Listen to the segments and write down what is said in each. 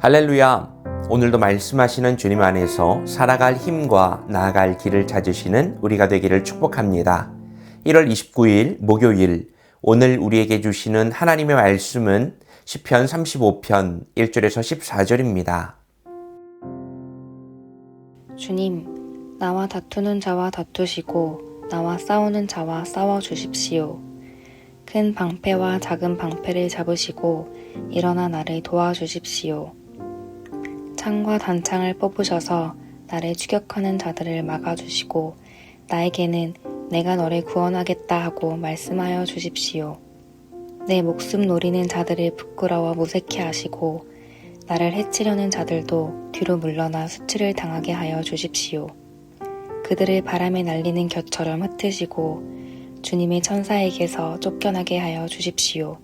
할렐루야! 오늘도 말씀하시는 주님 안에서 살아갈 힘과 나아갈 길을 찾으시는 우리가 되기를 축복합니다. 1월 29일 목요일, 오늘 우리에게 주시는 하나님의 말씀은 시편 35편 1절에서 14절입니다. 주님, 나와 다투는 자와 다투시고 나와 싸우는 자와 싸워 주십시오. 큰 방패와 작은 방패를 잡으시고 일어나 나를 도와주십시오. 창과 단창을 뽑으셔서 나를 추격하는 자들을 막아주시고 나에게는 내가 너를 구원하겠다 하고 말씀하여 주십시오. 내 목숨 노리는 자들을 부끄러워 무색해 하시고 나를 해치려는 자들도 뒤로 물러나 수치를 당하게 하여 주십시오. 그들을 바람에 날리는 겨처럼 흩으시고 주님의 천사에게서 쫓겨나게 하여 주십시오.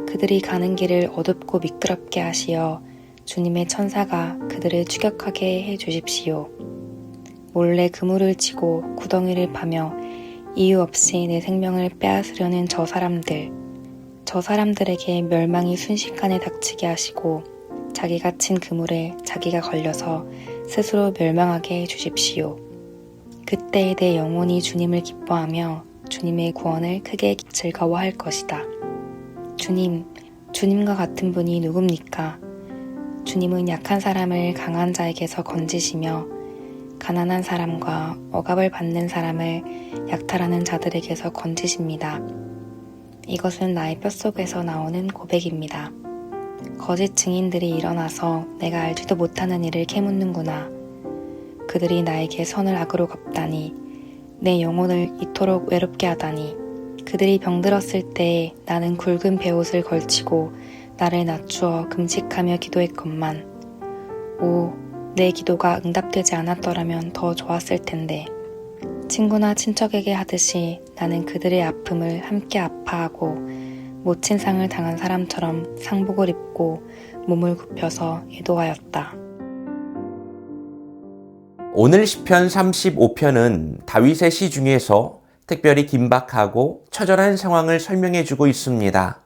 그들이 가는 길을 어둡고 미끄럽게 하시어 주님의 천사가 그들을 추격하게 해 주십시오. 몰래 그물을 치고 구덩이를 파며 이유 없이 내 생명을 빼앗으려는 저 사람들에게 멸망이 순식간에 닥치게 하시고 자기가 친 그물에 자기가 걸려서 스스로 멸망하게 해 주십시오. 그때 내 영혼이 주님을 기뻐하며 주님의 구원을 크게 즐거워할 것이다. 주님과 같은 분이 누굽니까? 주님은 약한 사람을 강한 자에게서 건지시며 가난한 사람과 억압을 받는 사람을 약탈하는 자들에게서 건지십니다. 이것은 나의 뼛속에서 나오는 고백입니다. 거짓 증인들이 일어나서 내가 알지도 못하는 일을 캐묻는구나. 그들이 나에게 선을 악으로 갚다니, 내 영혼을 이토록 외롭게 하다니. 그들이 병들었을 때 나는 굵은 베옷을 걸치고 나를 낮추어 금식하며 기도했건만, 내 기도가 응답되지 않았더라면 더 좋았을 텐데. 친구나 친척에게 하듯이 나는 그들의 아픔을 함께 아파하고 모친 상을 당한 사람처럼 상복을 입고 몸을 굽혀서 애도하였다. 오늘 시편 35편은 다윗의 시 중에서 특별히 긴박하고 처절한 상황을 설명해주고 있습니다.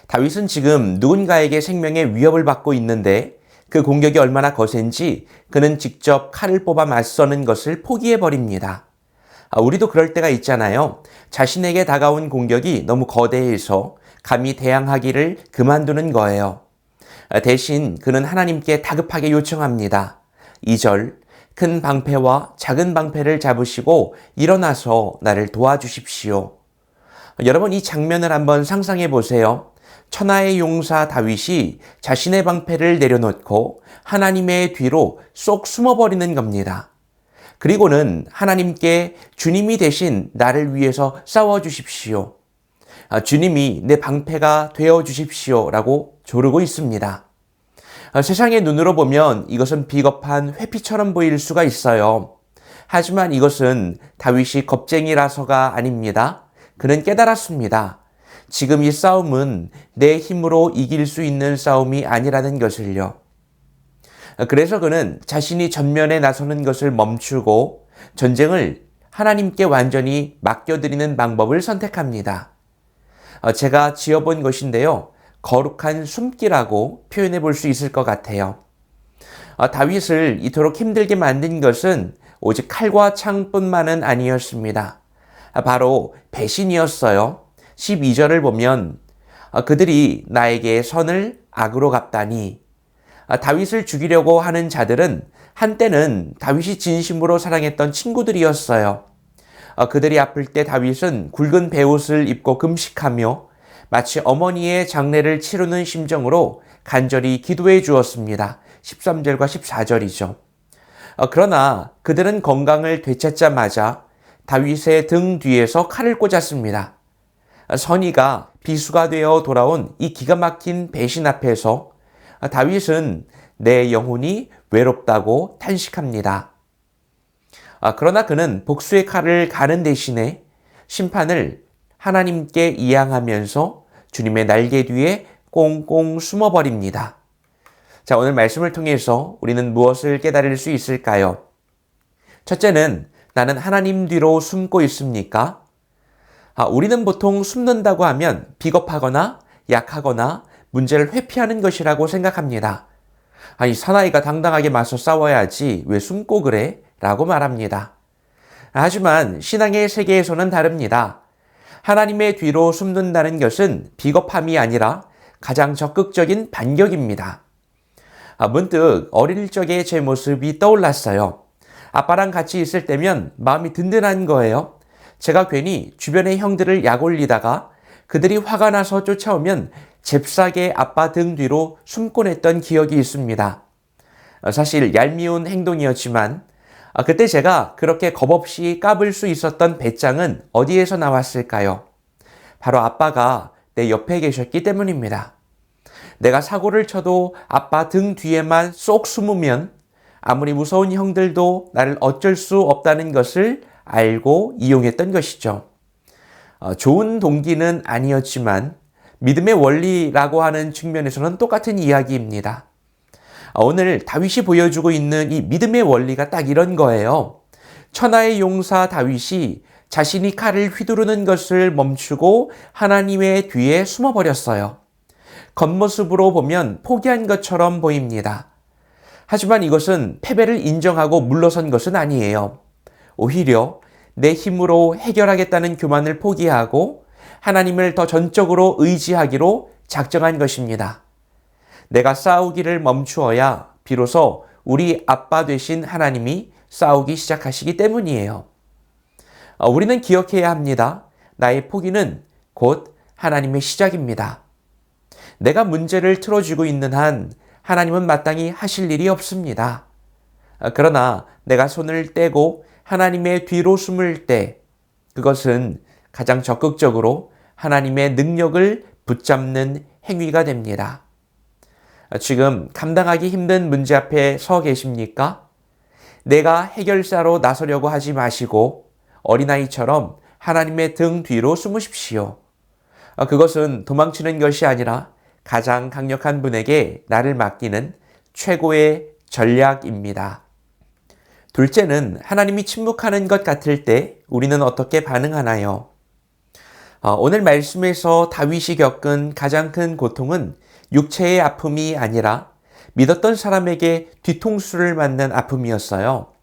다윗은 지금 누군가에게 생명의 위협을 받고 있는데 그 공격이 얼마나 거센지 그는 직접 칼을 뽑아 맞서는 것을 포기해버립니다. 우리도 그럴 때가 있잖아요. 자신에게 다가온 공격이 너무 거대해서 감히 대항하기를 그만두는 거예요. 대신 그는 하나님께 다급하게 요청합니다. 2절, 큰 방패와 작은 방패를 잡으시고 일어나서 나를 도와주십시오. 여러분, 이 장면을 한번 상상해 보세요. 천하의 용사 다윗이 자신의 방패를 내려놓고 하나님의 뒤로 쏙 숨어버리는 겁니다. 그리고는 하나님께 주님이 대신 나를 위해서 싸워주십시오. 주님이 내 방패가 되어주십시오 라고 조르고 있습니다. 세상의 눈으로 보면 이것은 비겁한 회피처럼 보일 수가 있어요. 하지만 이것은 다윗이 겁쟁이라서가 아닙니다. 그는 깨달았습니다. 지금 이 싸움은 내 힘으로 이길 수 있는 싸움이 아니라는 것을요. 그래서 그는 자신이 전면에 나서는 것을 멈추고 전쟁을 하나님께 완전히 맡겨드리는 방법을 선택합니다. 제가 지어본 것인데요. 거룩한 숨기라고 표현해 볼 수 있을 것 같아요. 다윗을 이토록 힘들게 만든 것은 오직 칼과 창뿐만은 아니었습니다. 바로 배신이었어요. 12절을 보면 그들이 나에게 선을 악으로 갚다니. 다윗을 죽이려고 하는 자들은 한때는 다윗이 진심으로 사랑했던 친구들이었어요. 그들이 아플 때 다윗은 굵은 베옷을 입고 금식하며 마치 어머니의 장례를 치르는 심정으로 간절히 기도해 주었습니다. 13절과 14절이죠. 그러나 그들은 건강을 되찾자마자 다윗의 등 뒤에서 칼을 꽂았습니다. 선의가 비수가 되어 돌아온 이 기가 막힌 배신 앞에서 다윗은 내 영혼이 외롭다고 탄식합니다. 그러나 그는 복수의 칼을 가는 대신에 심판을 하나님께 이양하면서 주님의 날개 뒤에 꽁꽁 숨어버립니다. 자, 오늘 말씀을 통해서 우리는 무엇을 깨달을 수 있을까요? 첫째는 나는 하나님 뒤로 숨고 있습니까? 우리는 보통 숨는다고 하면 비겁하거나 약하거나 문제를 회피하는 것이라고 생각합니다. 아니, 사나이가 당당하게 맞서 싸워야지 왜 숨고 그래? 라고 말합니다. 하지만 신앙의 세계에서는 다릅니다. 하나님의 뒤로 숨는다는 것은 비겁함이 아니라 가장 적극적인 반격입니다. 문득 어릴 적의 제 모습이 떠올랐어요. 아빠랑 같이 있을 때면 마음이 든든한 거예요. 제가 괜히 주변의 형들을 약올리다가 그들이 화가 나서 쫓아오면 잽싸게 아빠 등 뒤로 숨곤 했던 기억이 있습니다. 사실 얄미운 행동이었지만 그때 제가 그렇게 겁없이 까불 수 있었던 배짱은 어디에서 나왔을까요? 바로 아빠가 내 옆에 계셨기 때문입니다. 내가 사고를 쳐도 아빠 등 뒤에만 쏙 숨으면 아무리 무서운 형들도 나를 어쩔 수 없다는 것을 알고 이용했던 것이죠. 좋은 동기는 아니었지만 믿음의 원리라고 하는 측면에서는 똑같은 이야기입니다. 오늘 다윗이 보여주고 있는 이 믿음의 원리가 딱 이런 거예요. 천하의 용사 다윗이 자신이 칼을 휘두르는 것을 멈추고 하나님의 뒤에 숨어버렸어요. 겉모습으로 보면 포기한 것처럼 보입니다. 하지만 이것은 패배를 인정하고 물러선 것은 아니에요. 오히려 내 힘으로 해결하겠다는 교만을 포기하고 하나님을 더 전적으로 의지하기로 작정한 것입니다. 내가 싸우기를 멈추어야 비로소 우리 아빠 되신 하나님이 싸우기 시작하시기 때문이에요. 우리는 기억해야 합니다. 나의 포기는 곧 하나님의 시작입니다. 내가 문제를 틀어주고 있는 한 하나님은 마땅히 하실 일이 없습니다. 그러나 내가 손을 떼고 하나님의 뒤로 숨을 때 그것은 가장 적극적으로 하나님의 능력을 붙잡는 행위가 됩니다. 지금 감당하기 힘든 문제 앞에 서 계십니까? 내가 해결사로 나서려고 하지 마시고 어린아이처럼 하나님의 등 뒤로 숨으십시오. 그것은 도망치는 것이 아니라 가장 강력한 분에게 나를 맡기는 최고의 전략입니다. 둘째는 하나님이 침묵하는 것 같을 때 우리는 어떻게 반응하나요? 오늘 말씀에서 다윗이 겪은 가장 큰 고통은 육체의 아픔이 아니라 믿었던 사람에게 뒤통수를 맞는 아픔이었어요.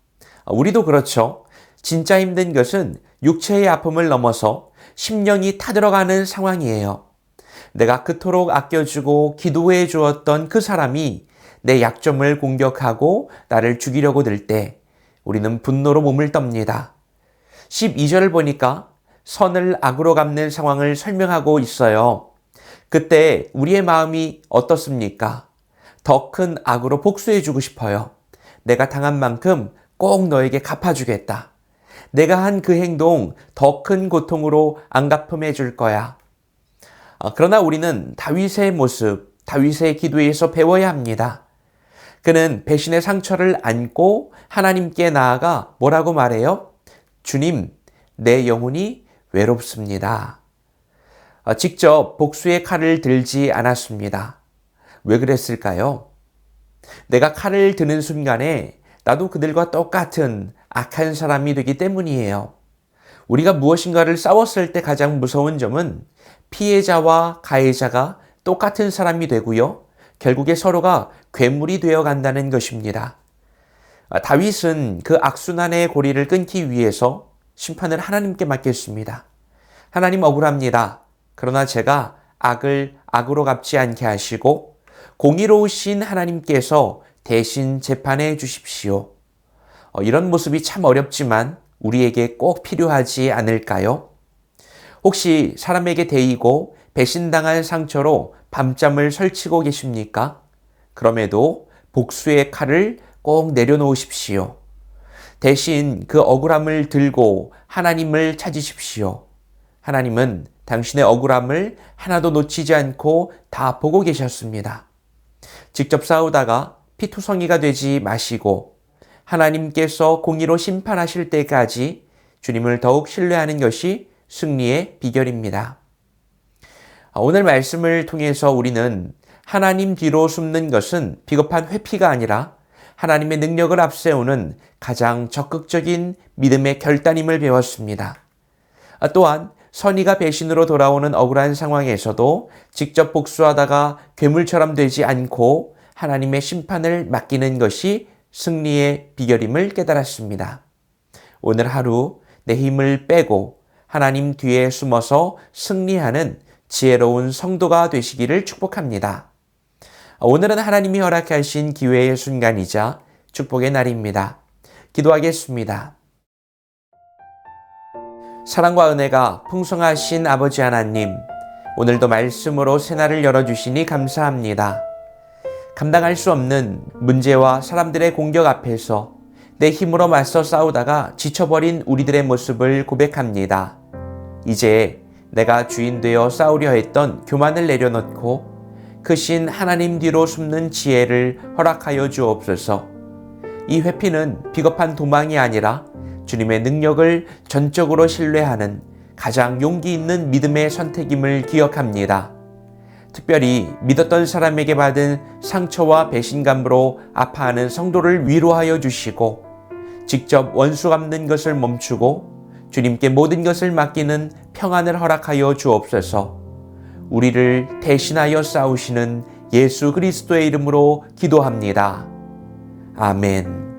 우리도 그렇죠. 진짜 힘든 것은 육체의 아픔을 넘어서 심령이 타들어가는 상황이에요. 내가 그토록 아껴주고 기도해 주었던 그 사람이 내 약점을 공격하고 나를 죽이려고 들 때 우리는 분노로 몸을 떱니다. 12절을 보니까 선을 악으로 갚는 상황을 설명하고 있어요. 그때 우리의 마음이 어떻습니까? 더 큰 악으로 복수해주고 싶어요. 내가 당한 만큼 꼭 너에게 갚아주겠다. 내가 한 그 행동 더 큰 고통으로 안 갚음해 줄 거야. 그러나 우리는 다윗의 모습, 다윗의 기도에서 배워야 합니다. 그는 배신의 상처를 안고 하나님께 나아가 뭐라고 말해요? 주님, 내 영혼이 외롭습니다. 직접 복수의 칼을 들지 않았습니다. 왜 그랬을까요? 내가 칼을 드는 순간에 나도 그들과 똑같은 악한 사람이 되기 때문이에요. 우리가 무엇인가를 싸웠을 때 가장 무서운 점은 피해자와 가해자가 똑같은 사람이 되고요. 결국에 서로가 괴물이 되어 간다는 것입니다. 다윗은 그 악순환의 고리를 끊기 위해서 심판을 하나님께 맡겼습니다. 하나님 억울합니다. 그러나 제가 악을 악으로 갚지 않게 하시고 공의로우신 하나님께서 대신 재판해 주십시오. 이런 모습이 참 어렵지만 우리에게 꼭 필요하지 않을까요? 혹시 사람에게 대이고 배신당한 상처로 밤잠을 설치고 계십니까? 그럼에도 복수의 칼을 꼭 내려놓으십시오. 대신 그 억울함을 들고 하나님을 찾으십시오. 하나님은 당신의 억울함을 하나도 놓치지 않고 다 보고 계셨습니다. 직접 싸우다가 피투성이가 되지 마시고 하나님께서 공의로 심판하실 때까지 주님을 더욱 신뢰하는 것이 승리의 비결입니다. 오늘 말씀을 통해서 우리는 하나님 뒤로 숨는 것은 비겁한 회피가 아니라 하나님의 능력을 앞세우는 가장 적극적인 믿음의 결단임을 배웠습니다. 또한 선의가 배신으로 돌아오는 억울한 상황에서도 직접 복수하다가 괴물처럼 되지 않고 하나님의 심판을 맡기는 것이 승리의 비결임을 깨달았습니다. 오늘 하루 내 힘을 빼고 하나님 뒤에 숨어서 승리하는 지혜로운 성도가 되시기를 축복합니다. 오늘은 하나님이 허락하신 기회의 순간이자 축복의 날입니다. 기도하겠습니다. 사랑과 은혜가 풍성하신 아버지 하나님, 오늘도 말씀으로 새날을 열어주시니 감사합니다. 감당할 수 없는 문제와 사람들의 공격 앞에서 내 힘으로 맞서 싸우다가 지쳐버린 우리들의 모습을 고백합니다. 이제 내가 주인 되어 싸우려 했던 교만을 내려놓고 크신 하나님 뒤로 숨는 지혜를 허락하여 주옵소서. 이 회피는 비겁한 도망이 아니라 주님의 능력을 전적으로 신뢰하는 가장 용기 있는 믿음의 선택임을 기억합니다. 특별히 믿었던 사람에게 받은 상처와 배신감으로 아파하는 성도를 위로하여 주시고 직접 원수 갚는 것을 멈추고 주님께 모든 것을 맡기는 평안을 허락하여 주옵소서. 우리를 대신하여 싸우시는 예수 그리스도의 이름으로 기도합니다. 아멘.